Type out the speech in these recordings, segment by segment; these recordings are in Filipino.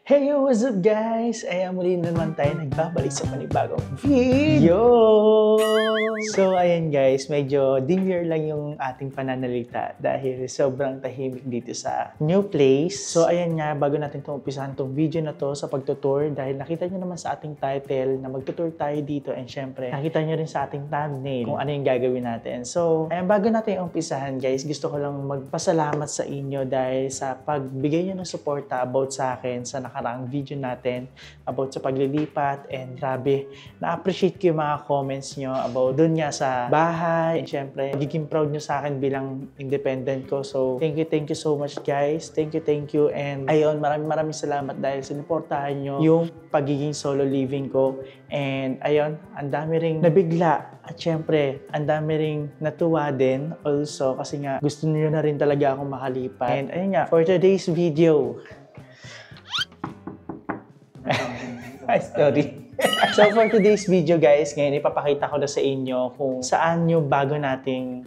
Hey, what's up guys? Ayan, muli naman tayo nagbabalik sa panibagong video! So, ayan guys, medyo demure lang yung ating pananalita dahil sobrang tahimik dito sa new place. So, ayan nga, bago natin umpisahan tong video na to sa pagtutour dahil nakita nyo naman sa ating title na magtutour tayo dito and syempre, nakita nyo rin sa ating thumbnail kung ano yung gagawin natin. So, ayan, bago natin umpisahan guys, gusto ko lang magpasalamat sa inyo dahil sa pagbigay nyo ng suporta about sa akin sa nakaraang video natin about sa paglilipat and grabe, na-appreciate ko yung mga comments nyo about dun nga sa bahay and syempre, magiging proud nyo sa akin bilang independent ko. So, thank you so much guys. Thank you and ayun, maraming salamat dahil sinuportahan nyo yung pagiging solo living ko and ayun, ang dami ring nabigla at syempre, ang dami ring natuwa din also kasi nga gusto niyo na rin talaga akong makalipat. And ayun nga, for today's video, ay, sorry. So, for today's video, guys, ngayon ipapakita ko na sa inyo kung saan yung bago nating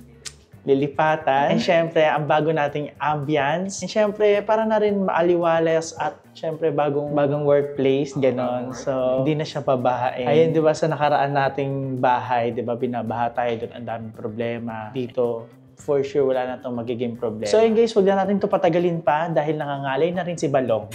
lilipatan. And syempre, ang bago nating ambience. And syempre, para na rin maaliwalas at syempre, bagong workplace, ganon. So, hindi na siya pabahain. Ayun, di ba, sa nakaraan nating bahay, di ba, binabaha tayo doon, ang daming problema. Dito, for sure, wala na itong magiging problema. So, yun guys, huwag na natin ito patagalin pa dahil nangangalay na rin si Balong.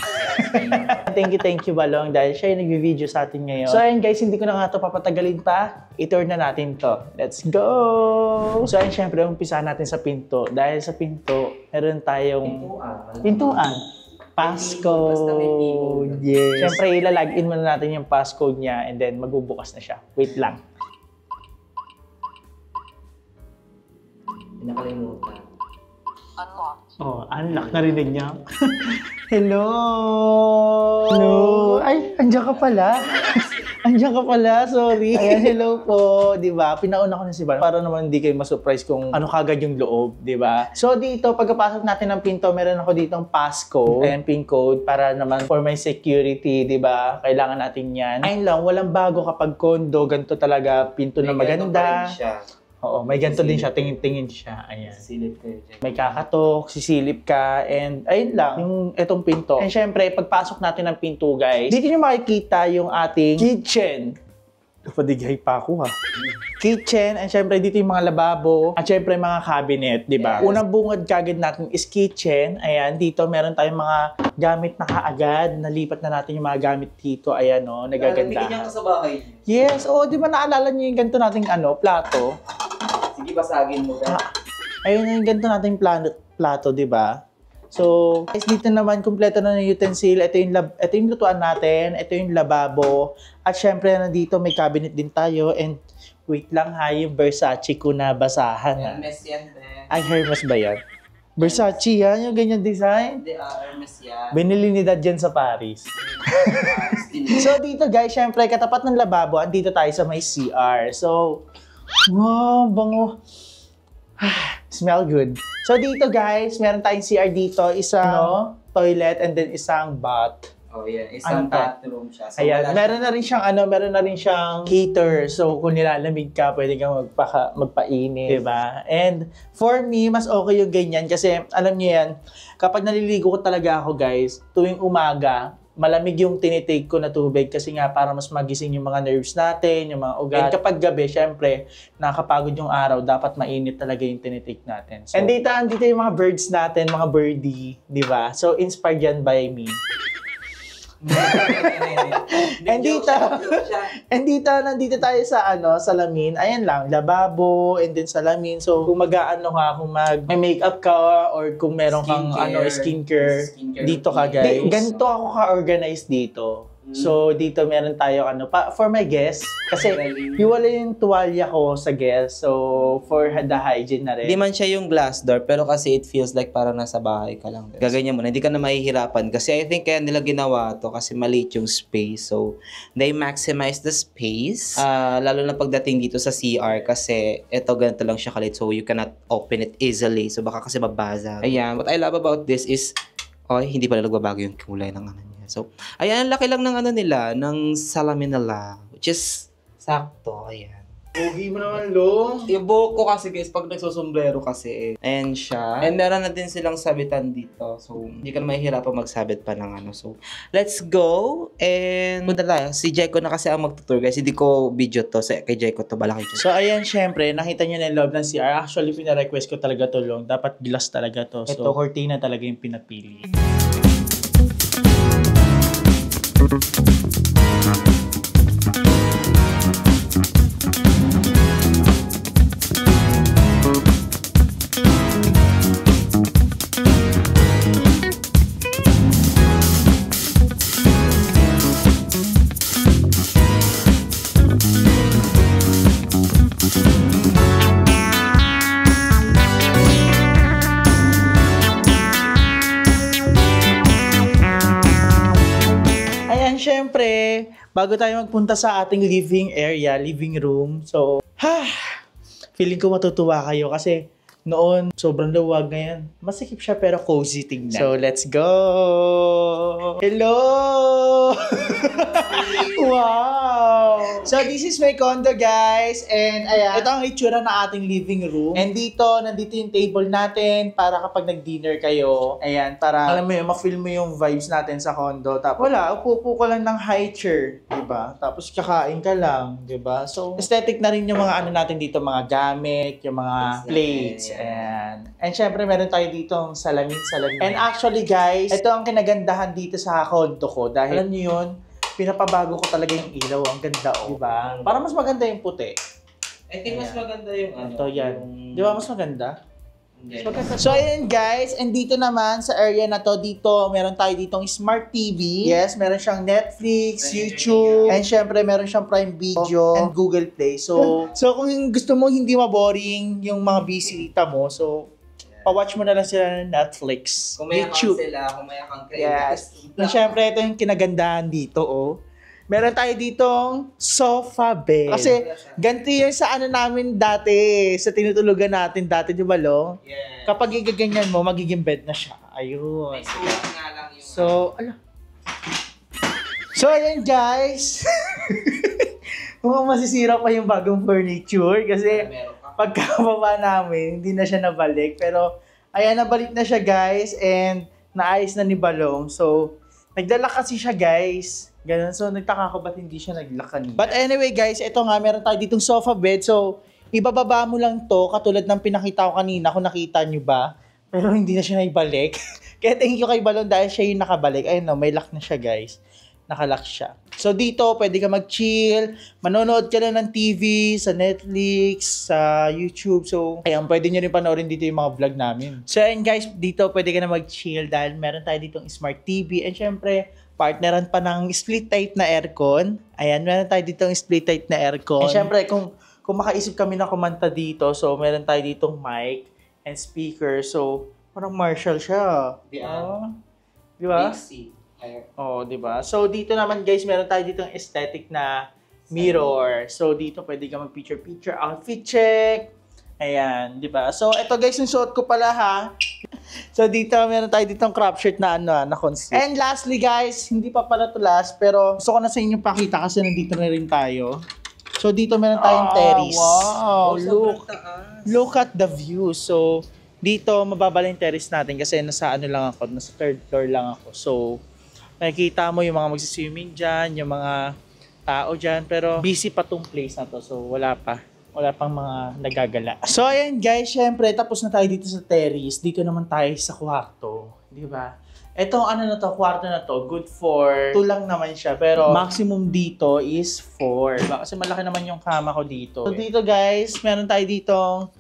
Thank you Balong dahil siya yung nag-video sa atin ngayon. So, ayun guys, hindi ko na nga ito papatagalin pa. I-tour na natin to. Let's go! So, ayun, syempre, umpisahan natin sa pinto. Dahil sa pinto, meron tayong pintuan. Passcode. Yes. Syempre, ilalagin muna natin yung passcode niya and then magbubukas na siya. Wait lang. Nakalimutan. Unlocked. Oh, unlock. Narinig niya. Hello! Hello! Ay, andiyan ka pala. Andiyan ka pala, sorry. Ayan, hello po. Diba? Pinauna ko na si Balong para naman hindi kayo ma-surprise kung ano kagad yung loob. Diba? So dito, pagkapasok natin ng pinto, meron ako ditong passcode. Ayan, pin code para naman for my security. Diba? Kailangan natin yan. Ayun lang, walang bago kapag condo. Ganito talaga, pinto na maganda. Oo, may ganito din siya, tingin-tingin siya. Ayan. Sisilip kayo dyan. May kakatok, sisilip ka, and ayun lang, yung itong pinto. And syempre, pagpasok natin ng pinto, guys, dito nyo makikita yung ating kitchen. Padigay pa ako, ha? Kitchen, and syempre, dito yung mga lababo, at syempre, mga cabinet, di ba? Yes. Unang bungad kagad natin is kitchen. Ayan, dito meron tayong mga gamit na kaagad. Nalipat na natin yung mga gamit dito. Ayan, no, nagagandahan. Nabigyan ka sa bahay. Yes, oo, di ba naalala nyo yung ganito nating plato? Sige, basagin mo ka. Ayun yung ganito nating plato, di ba? So, guys, dito naman, kumpleto na ng utensil. Ito yung lutuan natin. Ito yung lababo. At syempre, nandito may cabinet din tayo. And wait lang ha, yung Versace ko na basahan. Hermes yan, Ben. Ay, Hermes ba yan? Versace yan, yung ganyan design. Hindi, Hermes yan. Binili ni Dad dyan sa Paris. So, dito guys, syempre, katapat ng lababo, andito tayo sa may CR. So, wow, bango. Smell good. So dito guys, meron tayong CR dito, isang toilet and then isang bath. Oh yeah, isang bathroom siya. So, ayan, meron na rin siyang heater. So kung nilalamig ka, pwede kang magpainit, 'di ba? And for me, mas okay yung ganyan kasi alam niyo 'yan, kapag naliligo ko talaga ako, guys, tuwing umaga, malamig yung tinitake ko na tubig kasi nga para mas magising yung mga nerves natin, yung mga ugat. And kapag gabi, syempre, nakakapagod yung araw, dapat mainit talaga yung tinitake natin. So, and dito yung mga birds natin, mga birdie, di ba? So, inspired yan by me. Nandito tayo sa salamin. Ayan lang, lababo and then salamin. So kung kung may makeup ka or kung meron kang skincare dito ka guys. Ganito ako ka-organize dito. So dito meron tayo for my guests kasi hiwalay yung tuwalya ko sa guests. So for the hygiene na rin. Hindi man siya yung glass door pero kasi it feels like parang nasa bahay ka lang. Gaganyan mo na, hindi ka na mahihirapan kasi I think kaya nila ginawa to kasi maliit yung space. So they maximize the space. Lalo na pagdating dito sa CR kasi ito ganito lang siya kalit so you cannot open it easily. So baka kasi mabasa. Ayan, what I love about this is hindi pala nagbabago yung kulay ng niya. So, ayan, ang laki lang ng nila, ng salamin nila, which is sakto, ayan. Pogi mo naman, Lo. Yung buhok ko kasi guys, pag nagsusombrero kasi, ayan siya. And meron na din silang sabitan dito. So, hindi ka na mahihirapan magsabit pa ng ano. So, let's go. And, punta tayo. Si Jeko na kasi ang magtutur guys. Hindi ko video to. Kay Jeko to, bala kay Jeko. So, ayan, syempre, nakita niyo na yung loob ng CR. Actually, pina-request ko talaga to, Long. Dapat glass talaga to. So, ito, cortina talaga yung pinapili. Syempre, bago tayo magpunta sa ating living area, living room, so, feeling ko matutuwa kayo kasi noon, sobrang luwag ngayon. Masikip siya pero cozy tingnan. So, let's go! Hello! Wow! So, this is my condo, guys. And, ayan, ito ang itsura ng ating living room. And dito, nandito yung table natin para kapag nag-dinner kayo, ayan, para, alam mo yun, ma-feel mo yung vibes natin sa condo. Tapos, wala, upo ka lang ng high chair, diba? Tapos, kakain ka lang, diba? So, aesthetic na rin yung mga ano natin dito, mga gamit, yung mga plates, and syempre, meron tayo dito salamin. And actually, guys, ito ang kinagandahan dito sa condo ko. Dahil, alam niyo yun, pinapabago ko talaga yung ilaw. Ang ganda, diba? Para mas maganda yung puti. I think mas maganda yung ano. Ito yan. Di ba mas maganda? So, ayan guys. And dito naman, sa area na to, dito, meron tayo ditong Smart TV. Yes, meron siyang Netflix, YouTube, and syempre, meron siyang Prime Video, and Google Play. So kung gusto mo hindi maboring yung mga bisita mo, so, pa-watch mo na lang sila ng Netflix, YouTube. Kung mayakang sila, Yes. And syempre, ito yung kinagandahan dito, oh. Meron tayo ditong sofa bed. Kasi, ganito yun sa ano namin dati, sa tinutulugan natin dati, di ba, Lo? Yeah. Kapag igaganyan mo, magiging bed na siya. Ayun. May sulat nga lang yung... So, ayan, guys. Mukhang masisira pa yung bagong furniture kasi pagkababa namin, hindi na siya nabalik. Pero, ayan, nabalik na siya, guys, and naayos na ni Balong. So, nagdala kasi siya, guys. Ganun. So, nagtaka ko ba't hindi siya naglakan. But anyway, guys, ito nga, meron tayo ditong sofa bed. So, ibababa mo lang to, katulad ng pinakita ko kanina, kung nakita nyo ba. Pero hindi na siya naibalik. Kaya thank you kay Balon dahil siya yung nakabalik. Ayun no, may lock na siya, guys. Nakalock siya. So, dito, pwede ka mag-chill. Manonood ka lang ng TV, sa Netflix, sa YouTube. So, ayan, pwede nyo rin panoorin dito yung mga vlog namin. So, ayan, guys, dito pwede ka na mag-chill dahil meron tayo ditong Smart TV. And syempre, partneran pa ng split type na aircon. Ayan, meron tayo ditong split type na aircon. And syempre, kung makaisip kami na kumanta dito, so meron tayo ditong mic and speaker. So, parang Marshall siya. Di ba? Di ba? So, dito naman guys, meron tayo ditong aesthetic na mirror. So, dito pwede ka mag-picture-picture, outfit check. Ayan, di ba? So, ito guys, yung suot ko pala ha. So, dito, meron tayo ditong crop shirt na na-conceal. And lastly guys, hindi pa pala to last, pero gusto ko na sa inyo pakita kasi nandito na rin tayo. So, dito meron tayong terrace. Wow! Look at the view. So, dito, mababa lang yung terrace natin kasi nasa third floor lang ako. So, nakikita mo yung mga magsiswimming dyan, yung mga tao dyan, pero busy pa tong place na to. So, wala pang mga nagagala. So, ayan guys, syempre, tapos na tayo dito sa terrace. Dito naman tayo sa kwarto. Di ba? Etong kwarto na to, good for 2 lang naman siya. Pero, maximum dito is 4. Diba? Kasi malaki naman yung kama ko dito. So, dito guys, meron tayo ditong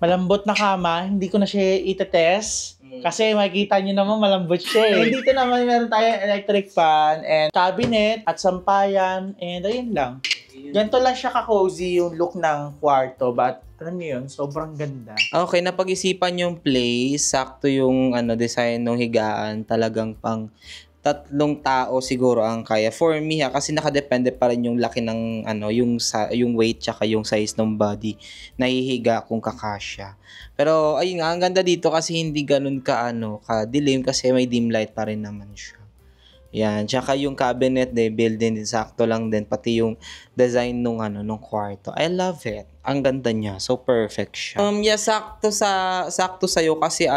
malambot na kama. Hindi ko na siya itetest. Kasi makikita nyo naman malambot siya eh. And dito naman meron tayong electric fan and cabinet at sampayan. And ayun lang. Ganito lang siya ka-cozy yung look ng kwarto. But, alam niyo yun, sobrang ganda. Okay, napag-isipan yung place. Sakto yung design ng higaan. Talagang pang 3 tao siguro ang kaya. For me kasi nakadepende pa rin yung laki ng yung weight tsaka yung size ng body. Nahihiga kung kakasya. Pero, ayun nga, ang ganda dito kasi hindi ganun ka dilim kasi may dim light pa rin naman siya. Yan, tsaka yung cabinet, they build din sakto lang din, pati yung design nung kwarto. I love it. Ang ganda niya. So perfect siya. Yeah, sakto sa kasi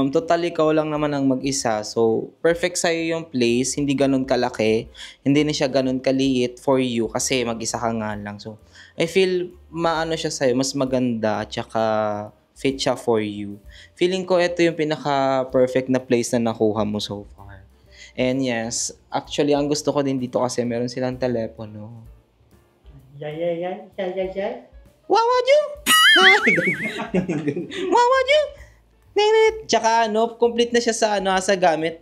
total ikaw lang naman ang mag-isa. So perfect sa yung place, hindi ganun kalaki, hindi na siya ganun kaliit for you kasi mag-isa ka nga lang. So I feel siya sa'yo, mas maganda at tsaka fit siya for you. Feeling ko ito yung pinaka-perfect na place na nakuha mo so far. And yes, actually, ang gusto ko din dito kasi meron silang telepono. Wawadyo! Wawadyo! Tsaka complete na siya sa gamit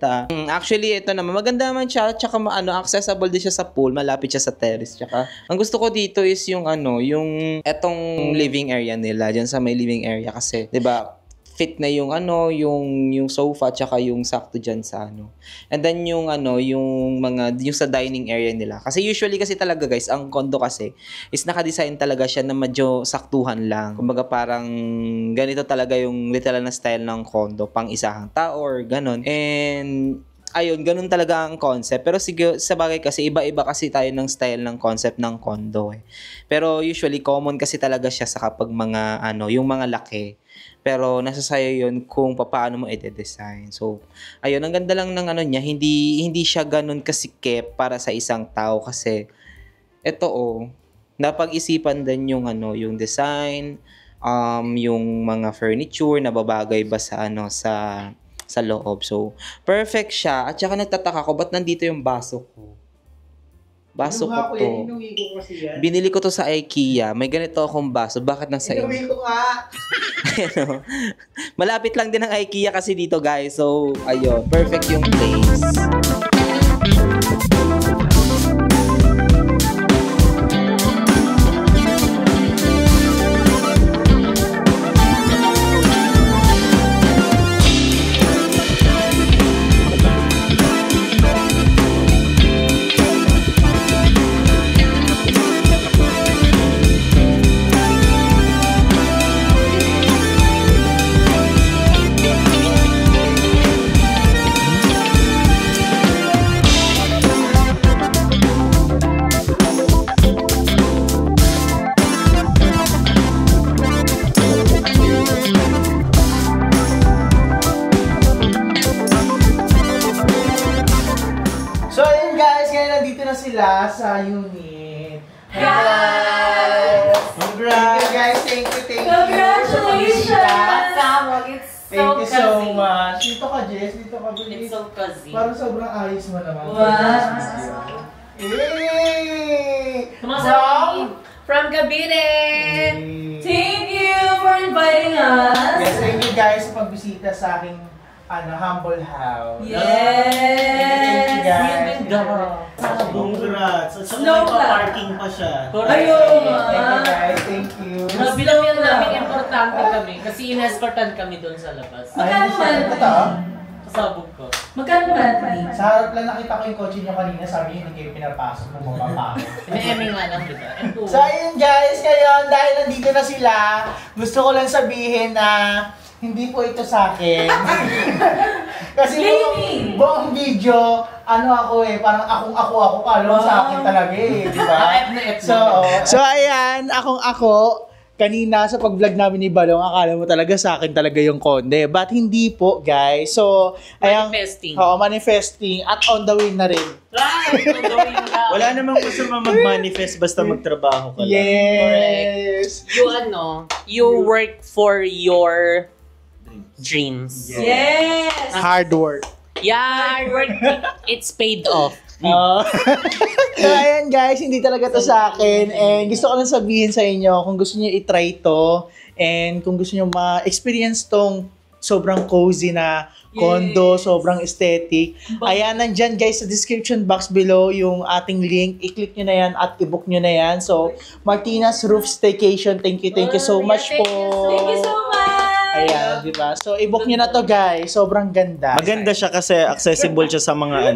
Actually, ito naman, maganda naman siya. Tsaka accessible din siya sa pool, malapit siya sa terrace. Tsaka, ang gusto ko dito is yung yung etong living area nila, dyan sa may living area kasi, 'di ba? Fit na yung yung sofa tsaka yung sakto diyan sa And then yung yung sa dining area nila. Kasi usually kasi talaga guys, ang condo kasi is naka-design talaga siya na medyo saktuhan lang. Kumbaga parang ganito talaga yung literal na style ng condo, pang isahang tao or ganon. And ayun, ganun talaga ang concept. Pero sige, sa bagay kasi, iba-iba kasi tayo ng style ng concept ng condo Pero usually, common kasi talaga siya sa kapag mga, yung mga laki. Pero nasa sayo yun kung paano mo i-design. So, ayun, ang ganda lang ng niya, hindi siya ganun kasikip para sa isang tao kasi, ito napag-isipan din yung yung design, yung mga furniture, na babagay ba sa sa loob. So, perfect siya. At saka nagtataka ko, ba't nandito yung baso ko? Baso ko to. Binili ko to sa IKEA. May ganito akong baso. Bakit nasa inyo? Inuwi ko nga. Malapit lang din ang IKEA kasi dito, guys. So, ayun. Perfect yung place. Sila sa unit. Yes! Congrats! Guys, thank you. Congratulations! Thank you so much. Dito ka, Jess. Dito ka, Jess. It's so cozy. Parang sobrang ayos mo naman. Wow! Hey! From Cavite! Thank you for inviting us! Yes, thank you guys sa pagbisita sa aking humble house. Yes! Thank you guys. Congrats! At saka Slow may pa-parking pa siya. Ayun! Thank you guys. Thank you. Bilang yan namin importante kami kasi inescortan kami doon sa labas. Magkano man? Ito? Kasabog ko. Magkano monthly? Sa harap lang nakita ko yung kotse niyo kanina. Sabi niyo hindi kayo pinapasok ng bumaba. Ine-eming nga lang dito. So ayun guys, ngayon dahil nandito na sila, gusto ko lang sabihin na hindi po ito sa akin. Kasi buong video, parang ako, kalo sa akin talaga di ba? So ayan, ako, kanina sa pag-vlog namin ni Balong, akala mo talaga sa akin talaga yung konde. But hindi po, guys. So, ayan. Manifesting. Oo, manifesting. At on the way na rin. Right! Wala namang gusto mag-manifest basta magtrabaho ka lang. Yes! You work for your dreams. Yes! Hard work. Yeah, it's paid off. So, ayan guys, hindi talaga to sa akin. And gusto ko lang sabihin sa inyo, kung gusto niyo i-try to, and kung gusto niyo ma-experience tong sobrang cozy na condo, sobrang aesthetic. Ayan, nandyan guys sa description box below yung ating link. I-click nyo na yan at i-book nyo na yan. So, Martina's Roof Staycation, thank you so much po. Thank you so much! Ayan, di ba? So, i-book nyo na to, guys. Sobrang ganda. Maganda siya kasi accessible siya sa mga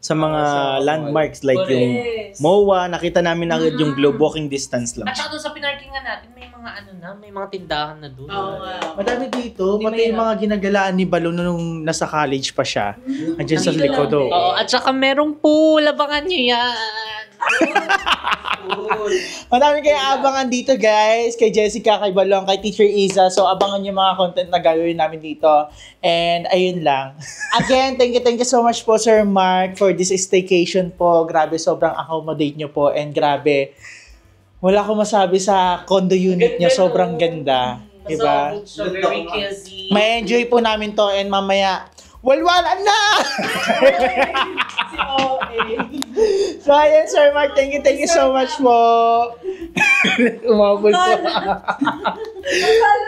sa mga landmarks like yung MOA, nakita namin agad yung globe, walking distance lang. At saka doon sa pinarkingan natin, may mga tindahan na doon. Madami dito, pati yung mga ginagalaan ni Balon nung nasa college pa siya. Andiyan sa likod. Oo, at saka merong pool, abangan nyo yan. Madami kayong abangan dito, guys. Kay Jessica, kay Balong, kay Teacher Iza. So, abangan yung mga content na gagawin namin dito. And, ayun lang. Again, thank you so much po, Sir Mark, for this staycation po. Grabe, sobrang accommodate nyo po. And grabe, wala akong masabi sa condo unit nyo. Sobrang ganda. Diba? So, very cozy. May enjoy po namin to. And mamaya, walwalan na! So, ayan, Sir Mark, thank you so much po. Umabol po.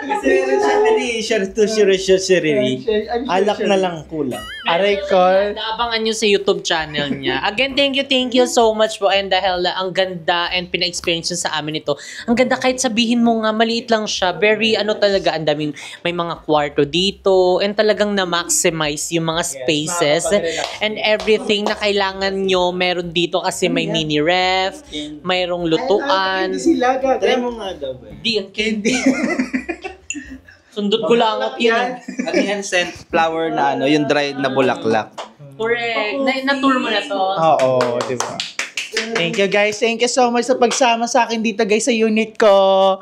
Kasi siya alak na lang kulang. Aray ko. Abangan nyo sa YouTube channel niya. Again, thank you so much po. And dahil ang ganda and pina-experience nyo sa amin ito. Ang ganda kahit sabihin mo nga, maliit lang siya. Very talaga, ang daming, may mga kwarto dito. And talagang na-maximize yung mga spaces. And everything na kailangan nyo, meron dito kasi may mini ref, mayroong lutuan. Try mo nga daw ba? Di, ang candy. Sundot ko lang at yun. At yan, scent flower na yung dried na bulaklak. Correct. Na-tour mo na to. Oo, di ba? Thank you, guys. Thank you so much sa pagsama sa akin dito, guys, sa unit ko.